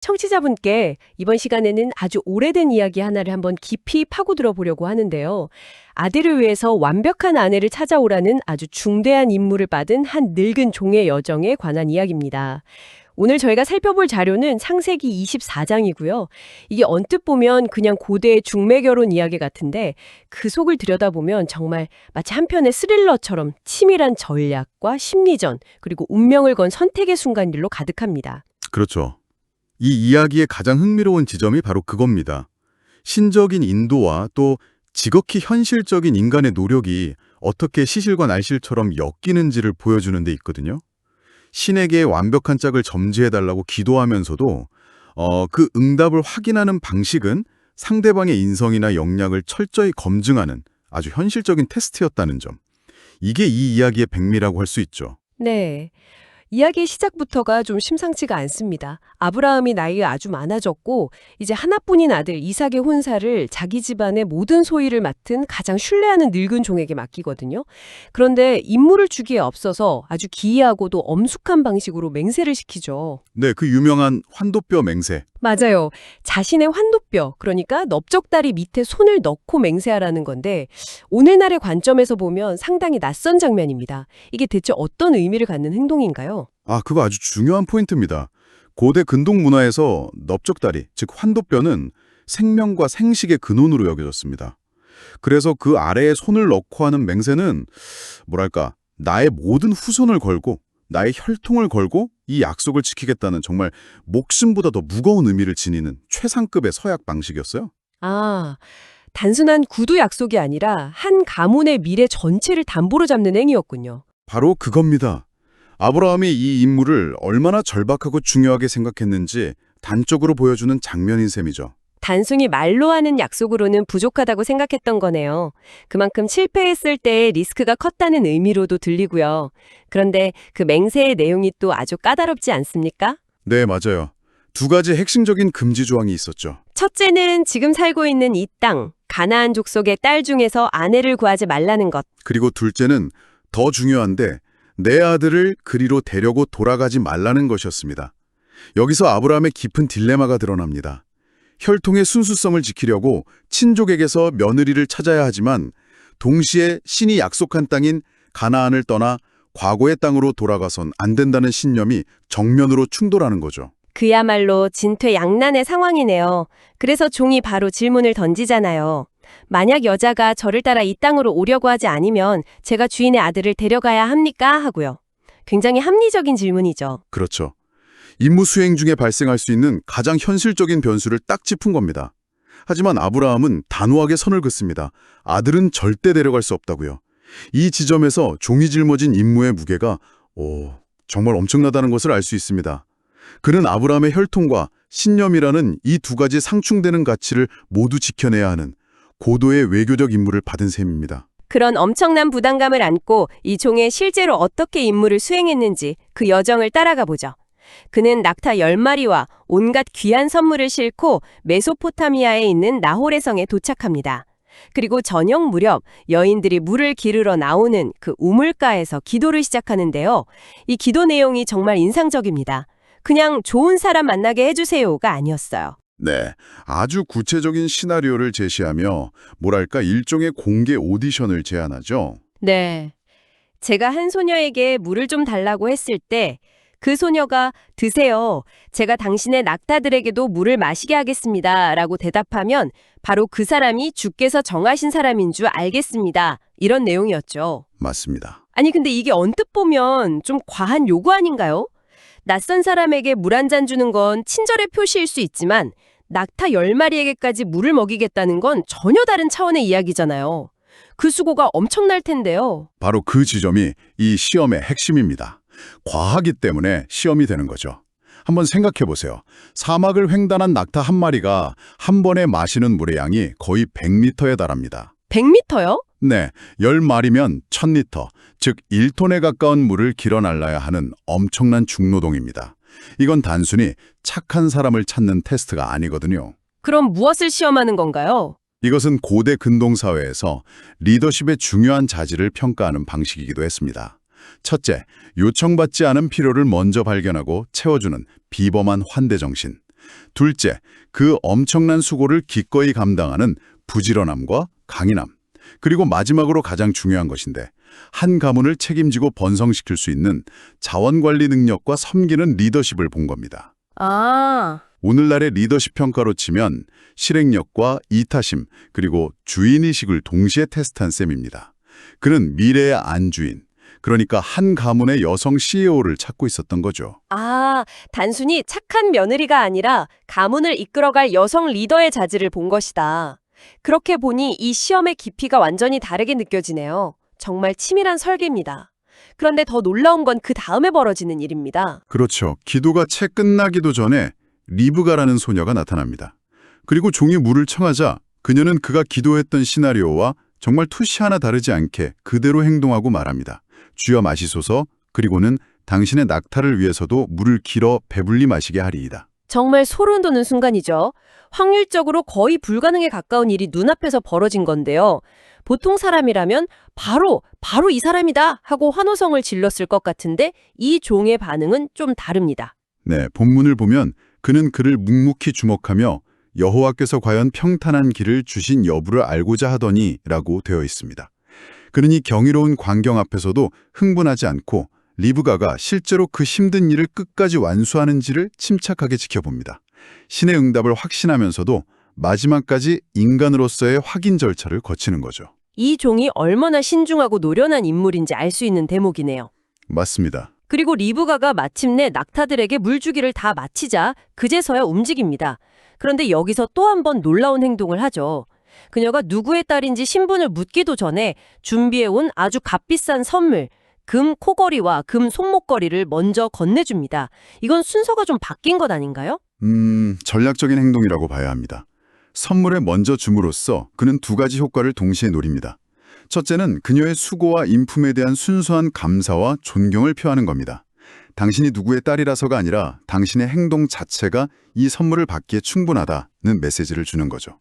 청취자분께 이번 시간에는 아주 오래된 이야기 하나를 한번 깊이 파고들어 보려고 하는데요. 아들을 위해서 완벽한 아내를 찾아오라는 아주 중대한 임무를 받은 한 늙은 종의 여정에 관한 이야기입니다. 오늘 저희가 살펴볼 자료는 창세기 24장이고요. 이게 언뜻 보면 그냥 고대의 중매 결혼 이야기 같은데 그 속을 들여다보면 정말 마치 한 편의 스릴러처럼 치밀한 전략과 심리전 그리고 운명을 건 선택의 순간들로 가득합니다. 그렇죠. 이 이야기의 가장 흥미로운 지점이 바로 그겁니다. 신적인 인도와 또 지극히 현실적인 인간의 노력이 어떻게 시실과 날실처럼 엮이는지를 보여주는 데 있거든요. 신에게 완벽한 짝을 점지해달라고 기도하면서도 그 응답을 확인하는 방식은 상대방의 인성이나 역량을 철저히 검증하는 아주 현실적인 테스트였다는 점. 이게 이 이야기의 백미라고 할 수 있죠. 네. 이야기의 시작부터가 좀 심상치가 않습니다. 아브라함이 나이가 아주 많아졌고 이제 하나뿐인 아들 이삭의 혼사를 자기 집안의 모든 소일을 맡은 가장 신뢰하는 늙은 종에게 맡기거든요. 그런데 임무를 주기에 앞서서 아주 기이하고도 엄숙한 방식으로 맹세를 시키죠. 네, 그 유명한 환도뼈 맹세. 맞아요. 자신의 환도뼈, 그러니까 넓적다리 밑에 손을 넣고 맹세하라는 건데 오늘날의 관점에서 보면 상당히 낯선 장면입니다. 이게 대체 어떤 의미를 갖는 행동인가요? 그거 아주 중요한 포인트입니다. 고대 근동 문화에서 넓적다리, 즉 환도뼈는 생명과 생식의 근원으로 여겨졌습니다. 그래서 그 아래에 손을 넣고 하는 맹세는 뭐랄까, 나의 모든 후손을 걸고 나의 혈통을 걸고 이 약속을 지키겠다는 정말 목숨보다 더 무거운 의미를 지니는 최상급의 서약 방식이었어요. 아, 단순한 구두 약속이 아니라 한 가문의 미래 전체를 담보로 잡는 행위였군요. 바로 그겁니다. 아브라함이 이 임무를 얼마나 절박하고 중요하게 생각했는지 단적으로 보여주는 장면인 셈이죠. 단순히 말로 하는 약속으로는 부족하다고 생각했던 거네요. 그만큼 실패했을 때의 리스크가 컸다는 의미로도 들리고요. 그런데 그 맹세의 내용이 또 아주 까다롭지 않습니까? 네, 맞아요. 두 가지 핵심적인 금지 조항이 있었죠. 첫째는 지금 살고 있는 이 땅, 가나안 족속의 딸 중에서 아내를 구하지 말라는 것. 그리고 둘째는 더 중요한데 내 아들을 그리로 데려고 돌아가지 말라는 것이었습니다. 여기서 아브라함의 깊은 딜레마가 드러납니다. 혈통의 순수성을 지키려고 친족에게서 며느리를 찾아야 하지만 동시에 신이 약속한 땅인 가나안을 떠나 과거의 땅으로 돌아가선 안 된다는 신념이 정면으로 충돌하는 거죠. 그야말로 진퇴양난의 상황이네요. 그래서 종이 바로 질문을 던지잖아요. 만약 여자가 저를 따라 이 땅으로 오려고 하지 않으면 제가 주인의 아들을 데려가야 합니까? 하고요. 굉장히 합리적인 질문이죠. 그렇죠. 임무 수행 중에 발생할 수 있는 가장 현실적인 변수를 딱 짚은 겁니다. 하지만 아브라함은 단호하게 선을 긋습니다. 아들은 절대 데려갈 수 없다고요. 이 지점에서 종이 짊어진 임무의 무게가 정말 엄청나다는 것을 알 수 있습니다. 그는 아브라함의 혈통과 신념이라는 이 두 가지 상충되는 가치를 모두 지켜내야 하는 고도의 외교적 임무를 받은 셈입니다. 그런 엄청난 부담감을 안고 이 종이 실제로 어떻게 임무를 수행했는지 그 여정을 따라가 보죠. 그는 낙타 10마리와 온갖 귀한 선물을 싣고 메소포타미아에 있는 나홀의 성에 도착합니다. 그리고 저녁 무렵 여인들이 물을 기르러 나오는 그 우물가에서 기도를 시작하는데요. 이 기도 내용이 정말 인상적입니다. 그냥 좋은 사람 만나게 해주세요가 아니었어요. 네, 아주 구체적인 시나리오를 제시하며 뭐랄까 일종의 공개 오디션을 제안하죠. 네. 제가 한 소녀에게 물을 좀 달라고 했을 때 그 소녀가 드세요. 제가 당신의 낙타들에게도 물을 마시게 하겠습니다. 라고 대답하면 바로 그 사람이 주께서 정하신 사람인 줄 알겠습니다. 이런 내용이었죠. 맞습니다. 아니 근데 이게 언뜻 보면 좀 과한 요구 아닌가요? 낯선 사람에게 물 한 잔 주는 건 친절의 표시일 수 있지만 낙타 10마리에게까지 물을 먹이겠다는 건 전혀 다른 차원의 이야기잖아요. 그 수고가 엄청날 텐데요. 바로 그 지점이 이 시험의 핵심입니다. 과하기 때문에 시험이 되는 거죠. 한번 생각해 보세요. 사막을 횡단한 낙타 한 마리가 한 번에 마시는 물의 양이 거의 100리터에 달합니다. 100m요? 네, 10마리면 1000리터, 즉 1톤에 가까운 물을 길어 날라야 하는 엄청난 중노동입니다. 이건 단순히 착한 사람을 찾는 테스트가 아니거든요. 그럼 무엇을 시험하는 건가요? 이것은 고대 근동 사회에서 리더십의 중요한 자질을 평가하는 방식이기도 했습니다. 첫째, 요청받지 않은 필요를 먼저 발견하고 채워주는 비범한 환대 정신. 둘째, 그 엄청난 수고를 기꺼이 감당하는 부지런함과 강인함. 그리고 마지막으로 가장 중요한 것인데 한 가문을 책임지고 번성시킬 수 있는 자원관리 능력과 섬기는 리더십을 본 겁니다. 아, 오늘날의 리더십 평가로 치면 실행력과 이타심 그리고 주인의식을 동시에 테스트한 셈입니다. 그는 미래의 안주인, 그러니까 한 가문의 여성 CEO를 찾고 있었던 거죠. 단순히 착한 며느리가 아니라 가문을 이끌어갈 여성 리더의 자질을 본 것이다. 그렇게 보니 이 시험의 깊이가 완전히 다르게 느껴지네요. 정말 치밀한 설계입니다. 그런데 더 놀라운 건 그 다음에 벌어지는 일입니다. 그렇죠. 기도가 채 끝나기도 전에 리브가라는 소녀가 나타납니다. 그리고 종이 물을 청하자 그녀는 그가 기도했던 시나리오와 정말 투시 하나 다르지 않게 그대로 행동하고 말합니다. 주여 마시소서, 그리고는 당신의 낙타를 위해서도 물을 길어 배불리 마시게 하리이다. 정말 소름 돋는 순간이죠. 확률적으로 거의 불가능에 가까운 일이 눈앞에서 벌어진 건데요. 보통 사람이라면 바로 이 사람이다 하고 환호성을 질렀을 것 같은데 이 종의 반응은 좀 다릅니다. 네, 본문을 보면 그는 그를 묵묵히 주목하며 여호와께서 과연 평탄한 길을 주신 여부를 알고자 하더니 라고 되어 있습니다. 그는 이 경이로운 광경 앞에서도 흥분하지 않고 리브가가 실제로 그 힘든 일을 끝까지 완수하는지를 침착하게 지켜봅니다. 신의 응답을 확신하면서도 마지막까지 인간으로서의 확인 절차를 거치는 거죠. 이 종이 얼마나 신중하고 노련한 인물인지 알 수 있는 대목이네요. 맞습니다. 그리고 리브가가 마침내 낙타들에게 물주기를 다 마치자 그제서야 움직입니다. 그런데 여기서 또 한 번 놀라운 행동을 하죠. 그녀가 누구의 딸인지 신분을 묻기도 전에 준비해온 아주 값비싼 선물, 금 코걸이와 금 손목걸이를 먼저 건네줍니다. 이건 순서가 좀 바뀐 것 아닌가요? 전략적인 행동이라고 봐야 합니다. 선물에 먼저 줌으로써 그는 두 가지 효과를 동시에 노립니다. 첫째는 그녀의 수고와 인품에 대한 순수한 감사와 존경을 표하는 겁니다. 당신이 누구의 딸이라서가 아니라 당신의 행동 자체가 이 선물을 받기에 충분하다는 메시지를 주는 거죠.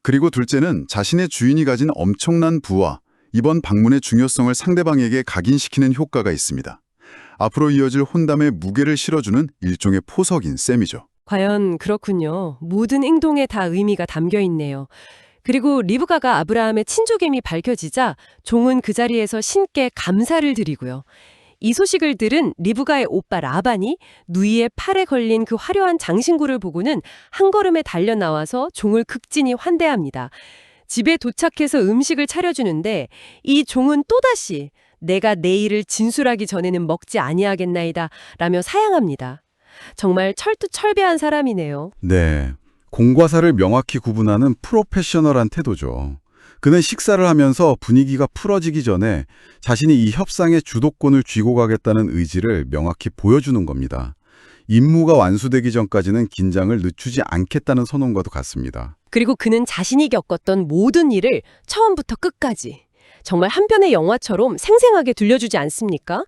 그리고 둘째는 자신의 주인이 가진 엄청난 부와 이번 방문의 중요성을 상대방에게 각인시키는 효과가 있습니다. 앞으로 이어질 혼담에 무게를 실어주는 일종의 포석인 셈이죠. 과연 그렇군요. 모든 행동에 다 의미가 담겨 있네요. 그리고 리브가가 아브라함의 친족임이 밝혀지자 종은 그 자리에서 신께 감사를 드리고요. 이 소식을 들은 리브가의 오빠 라반이 누이의 팔에 걸린 그 화려한 장신구를 보고는 한 걸음에 달려 나와서 종을 극진히 환대합니다. 집에 도착해서 음식을 차려주는데 이 종은 또다시 내가 내 일을 진술하기 전에는 먹지 아니하겠나이다 라며 사양합니다. 정말 철두철배한 사람이네요. 네, 공과 사를 명확히 구분하는 프로페셔널한 태도죠. 그는 식사를 하면서 분위기가 풀어지기 전에 자신이 이 협상의 주도권을 쥐고 가겠다는 의지를 명확히 보여주는 겁니다. 임무가 완수되기 전까지는 긴장을 늦추지 않겠다는 선언과도 같습니다. 그리고 그는 자신이 겪었던 모든 일을 처음부터 끝까지 정말 한 편의 영화처럼 생생하게 들려주지 않습니까?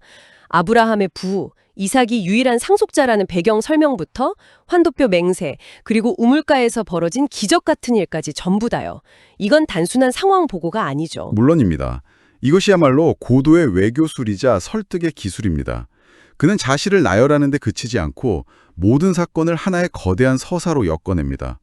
아브라함의 부, 이삭이 유일한 상속자라는 배경 설명부터 환도표 맹세, 그리고 우물가에서 벌어진 기적 같은 일까지 전부 다요. 이건 단순한 상황 보고가 아니죠. 물론입니다. 이것이야말로 고도의 외교술이자 설득의 기술입니다. 그는 자신을 나열하는 데 그치지 않고 모든 사건을 하나의 거대한 서사로 엮어냅니다.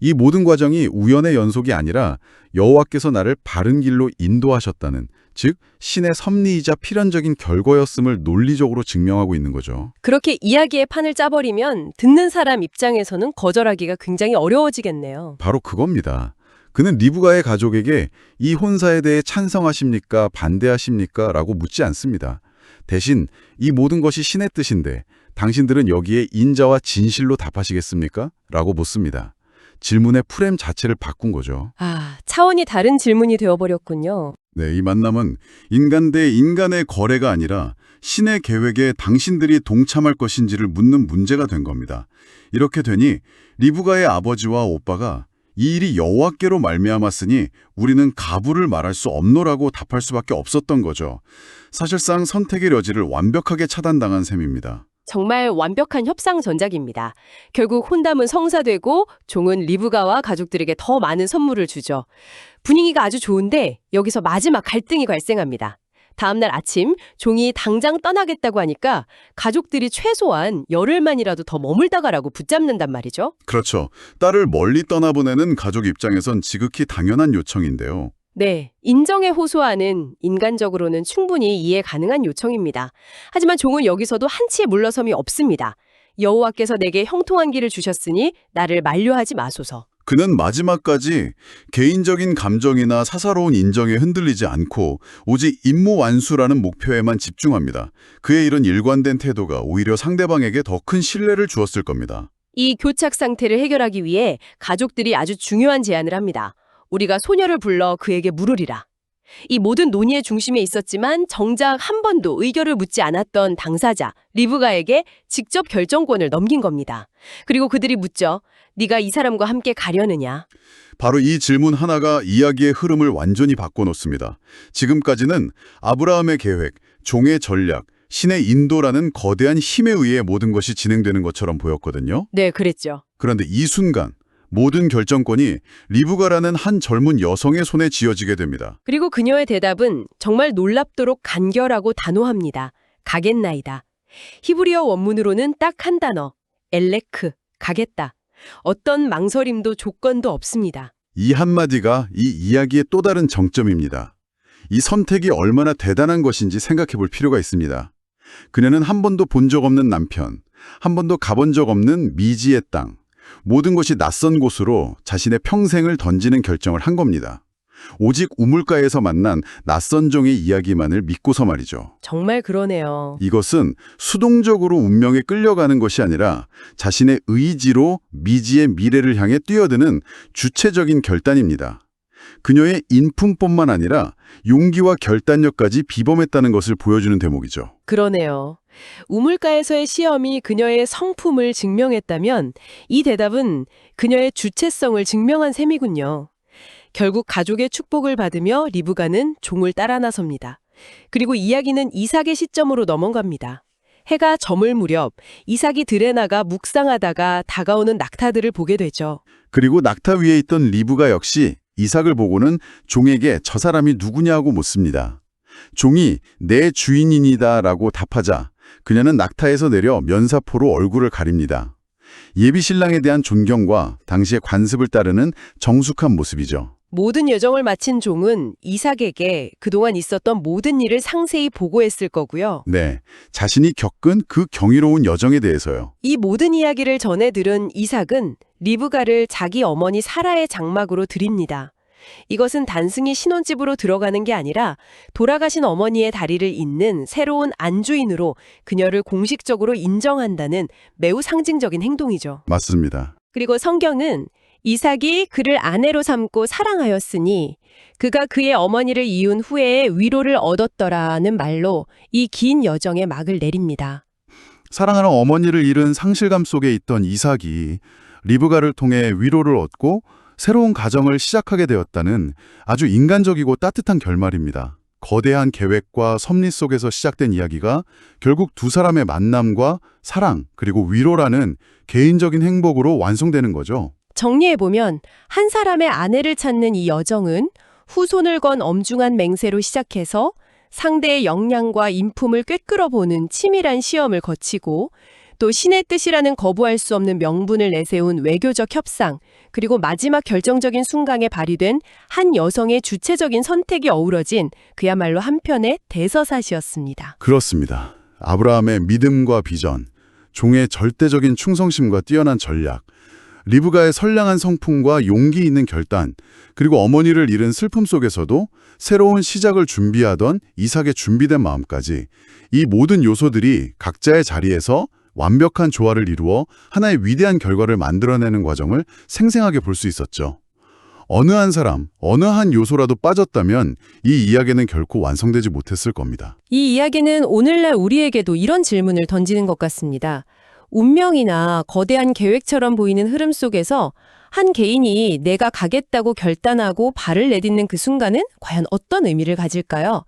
이 모든 과정이 우연의 연속이 아니라 여호와께서 나를 바른 길로 인도하셨다는, 즉 신의 섭리이자 필연적인 결과였음을 논리적으로 증명하고 있는 거죠. 그렇게 이야기의 판을 짜버리면 듣는 사람 입장에서는 거절하기가 굉장히 어려워지겠네요. 바로 그겁니다. 그는 리브가의 가족에게 이 혼사에 대해 찬성하십니까? 반대하십니까? 라고 묻지 않습니다. 대신 이 모든 것이 신의 뜻인데 당신들은 여기에 인자와 진실로 답하시겠습니까? 라고 묻습니다. 질문의 프레임 자체를 바꾼 거죠. 차원이 다른 질문이 되어버렸군요. 네, 이 만남은 인간 대 인간의 거래가 아니라 신의 계획에 당신들이 동참할 것인지를 묻는 문제가 된 겁니다. 이렇게 되니 리브가의 아버지와 오빠가 이 일이 여호와께로 말미암았으니 우리는 가부를 말할 수 없노라고 답할 수밖에 없었던 거죠. 사실상 선택의 여지를 완벽하게 차단당한 셈입니다. 정말 완벽한 협상 전략입니다. 결국 혼담은 성사되고 종은 리브가와 가족들에게 더 많은 선물을 주죠. 분위기가 아주 좋은데 여기서 마지막 갈등이 발생합니다. 다음날 아침 종이 당장 떠나겠다고 하니까 가족들이 최소한 열흘만이라도 더 머물다 가라고 붙잡는단 말이죠. 그렇죠. 딸을 멀리 떠나보내는 가족 입장에선 지극히 당연한 요청인데요. 네, 인정에 호소하는 인간적으로는 충분히 이해 가능한 요청입니다. 하지만 종은 여기서도 한치의 물러섬이 없습니다. 여호와께서 내게 형통한 길을 주셨으니 나를 만류하지 마소서. 그는 마지막까지 개인적인 감정이나 사사로운 인정에 흔들리지 않고 오직 임무 완수라는 목표에만 집중합니다. 그의 이런 일관된 태도가 오히려 상대방에게 더 큰 신뢰를 주었을 겁니다. 이 교착 상태를 해결하기 위해 가족들이 아주 중요한 제안을 합니다. 우리가 소녀를 불러 그에게 물으리라. 이 모든 논의의 중심에 있었지만 정작 한 번도 의견을 묻지 않았던 당사자 리브가에게 직접 결정권을 넘긴 겁니다. 그리고 그들이 묻죠. 네가 이 사람과 함께 가려느냐? 바로 이 질문 하나가 이야기의 흐름을 완전히 바꿔놓습니다. 지금까지는 아브라함의 계획, 종의 전략, 신의 인도라는 거대한 힘에 의해 모든 것이 진행되는 것처럼 보였거든요. 네, 그랬죠. 그런데 이 순간 모든 결정권이 리브가라는 한 젊은 여성의 손에 쥐어지게 됩니다. 그리고 그녀의 대답은 정말 놀랍도록 간결하고 단호합니다. 가겠나이다. 히브리어 원문으로는 딱 한 단어, 엘레크, 가겠다. 어떤 망설임도 조건도 없습니다. 이 한마디가 이 이야기의 또 다른 정점입니다. 이 선택이 얼마나 대단한 것인지 생각해 볼 필요가 있습니다. 그녀는 한 번도 본 적 없는 남편, 한 번도 가본 적 없는 미지의 땅, 모든 것이 낯선 곳으로 자신의 평생을 던지는 결정을 한 겁니다. 오직 우물가에서 만난 낯선 종의 이야기만을 믿고서 말이죠. 정말 그러네요. 이것은 수동적으로 운명에 끌려가는 것이 아니라 자신의 의지로 미지의 미래를 향해 뛰어드는 주체적인 결단입니다. 그녀의 인품뿐만 아니라 용기와 결단력까지 비범했다는 것을 보여주는 대목이죠. 그러네요. 우물가에서의 시험이 그녀의 성품을 증명했다면 이 대답은 그녀의 주체성을 증명한 셈이군요. 결국 가족의 축복을 받으며 리브가는 종을 따라 나섭니다. 그리고 이야기는 이삭의 시점으로 넘어갑니다. 해가 저물 무렵 이삭이 들에 나가 묵상하다가 다가오는 낙타들을 보게 되죠. 그리고 낙타 위에 있던 리브가 역시 이삭을 보고는 종에게 저 사람이 누구냐고 묻습니다. 종이 내 주인이니다 라고 답하자 그녀는 낙타에서 내려 면사포로 얼굴을 가립니다. 예비 신랑에 대한 존경과 당시의 관습을 따르는 정숙한 모습이죠. 모든 여정을 마친 종은 이삭에게 그동안 있었던 모든 일을 상세히 보고했을 거고요. 네, 자신이 겪은 그 경이로운 여정에 대해서요. 이 모든 이야기를 전해 들은 이삭은 리브가를 자기 어머니 사라의 장막으로 드립니다. 이것은 단순히 신혼집으로 들어가는 게 아니라 돌아가신 어머니의 다리를 잇는 새로운 안주인으로 그녀를 공식적으로 인정한다는 매우 상징적인 행동이죠. 맞습니다. 그리고 성경은 이삭이 그를 아내로 삼고 사랑하였으니 그가 그의 어머니를 이은 후에 위로를 얻었더라는 말로 이 긴 여정의 막을 내립니다. 사랑하는 어머니를 잃은 상실감 속에 있던 이삭이 리브가를 통해 위로를 얻고 새로운 가정을 시작하게 되었다는 아주 인간적이고 따뜻한 결말입니다. 거대한 계획과 섭리 속에서 시작된 이야기가 결국 두 사람의 만남과 사랑 그리고 위로라는 개인적인 행복으로 완성되는 거죠. 정리해보면 한 사람의 아내를 찾는 이 여정은 후손을 건 엄중한 맹세로 시작해서 상대의 역량과 인품을 꿰뚫어보는 치밀한 시험을 거치고 또 신의 뜻이라는 거부할 수 없는 명분을 내세운 외교적 협상, 그리고 마지막 결정적인 순간에 발휘된 한 여성의 주체적인 선택이 어우러진 그야말로 한편의 대서사시였습니다. 그렇습니다. 아브라함의 믿음과 비전, 종의 절대적인 충성심과 뛰어난 전략, 리브가의 선량한 성품과 용기 있는 결단, 그리고 어머니를 잃은 슬픔 속에서도 새로운 시작을 준비하던 이삭의 준비된 마음까지 이 모든 요소들이 각자의 자리에서 완벽한 조화를 이루어 하나의 위대한 결과를 만들어내는 과정을 생생하게 볼 수 있었죠. 어느 한 사람, 어느 한 요소라도 빠졌다면 이 이야기는 결코 완성되지 못했을 겁니다. 이 이야기는 오늘날 우리에게도 이런 질문을 던지는 것 같습니다. 운명이나 거대한 계획처럼 보이는 흐름 속에서 한 개인이 내가 가겠다고 결단하고 발을 내딛는 그 순간은 과연 어떤 의미를 가질까요?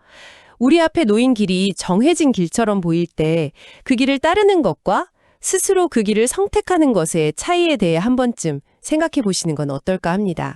우리 앞에 놓인 길이 정해진 길처럼 보일 때 그 길을 따르는 것과 스스로 그 길을 선택하는 것의 차이에 대해 한 번쯤 생각해 보시는 건 어떨까 합니다.